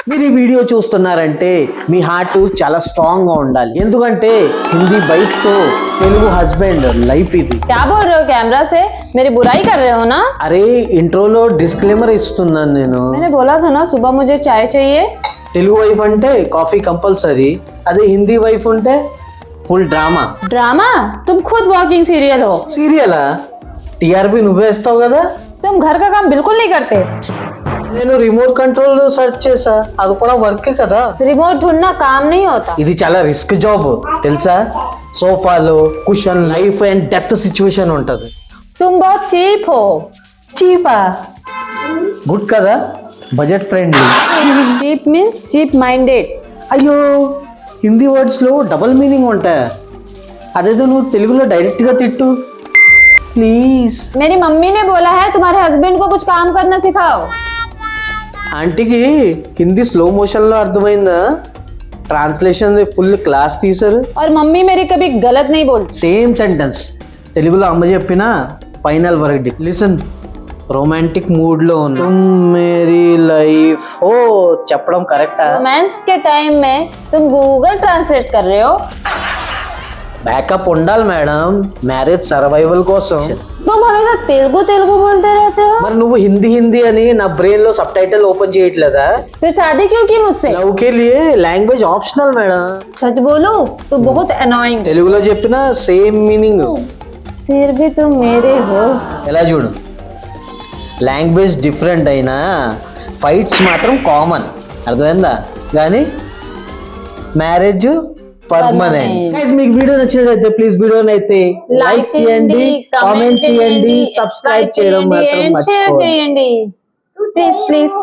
మీరు ఈ వీడియో చూస్తున్నారంటే మీ హార్ట్ చాలా స్ట్రాంగ్ గా ఉండాలి, ఎందుకంటే హిందీ వైఫ్ తో తెలుగు హస్బెండ్ లైఫ్ ఇది. क्या बोल रहे हो कैमरा से? मेरी बुराई कर रहे हो ना? అరే ఇంట్రోలో డిస్క్లైమర్ ఇస్తున్నాను నేను. मैंने बोला था ना सुबह मुझे चाय चाहिए. తెలుగు వైఫ్ అంటే కాఫీ కంపల్సరీ, అదే హిందీ వైఫ్ ఉంటే ఫుల్ డ్రామా. ड्रामा? तुम खुद वॉकिंग सीरियल हो. సీరియలా? టీఆర్పీ నువ్వే ఇస్తావు కదా. तुम घर का काम बिल्कुल नहीं करते. నేను రిమోట్ కంట్రోల్ సెర్చ్ చేసా, అది కూడా వర్కే కదా. रिमोट ढूंढना काम नहीं होता. ఇది చాలా రిస్క్ జాబ్ తెలుసా. సోఫాలో cushion life and death situation ఉంటది. तुम बहुत चीप हो. చీపా? గుడ్ కదా, budget friendly. Cheap means cheap minded. అయ్యో హిందీ వర్డ్స్ లో డబుల్ మీనింగ్ ఉంటాయి, అదేదో నువ్వు తెలుగులో డైరెక్ట్ గా తిట్టు ప్లీజ్. मेरी मम्मी ने बोला है तुम्हारे हस्बैंड को कुछ काम करना सिखाओ. ఆంటీకి హిందీ స్లో మోషన్ లో అర్థమైందా? ట్రాన్స్లేషన్ ఫుల్ క్లాస్ తీసారు. और मम्मी मेरी कभी गलत नहीं बोलती. సేమ్ సెంటెన్స్ తెలుగులో అమ్మ చెప్పిన final word. Listen, romantic mood లో ఉన్న తుమ్ మేరీ లైఫ్ ఓ చెప్పడం కరెక్టా? रोमांस के टाइम में तुम गूगल ट्रांसलेट कर रहे हो. బ్యాకప్ ఉండాలి మేడం, మ్యారేజ్ సర్వైవల్ కోసం. तुम हमेशा तेलुगु तेलुगु बोलते रहते हो. మరి నువ్వు హిందీ హిందీ అని నా బ్రెయిన్ లో సబ్ టైటిల్ ఓపెన్ చేయట్లేదా? फिर शादी क्यों की मुझसे? లవ్ కే లియే లాంగ్వేజ్ ఆప్షనల్ మేడం. सच बोलो तो बहुत अनोइंग. తెలుగులో చెప్పిన సేమ్ మీనింగ్. फिर भी तुम मेरे हो. ఎలా చూడు, లాంగ్వేజ్ డిఫరెంట్ అయినా ఫైట్స్ మాత్రం కామన్, అర్థమైందా? కానీ మ్యారేజ్ పర్మనెంట్. గైస్ మీకు వీడియో నచ్చినట్లయితే ప్లీజ్ వీడియోని అయితే లైక్ చేయండి, కామెంట్ చేయండి, సబ్స్క్రైబ్ చేయడం మాత్రం షేర్ మర్చిపోవద్దు. చేయండి. Please please.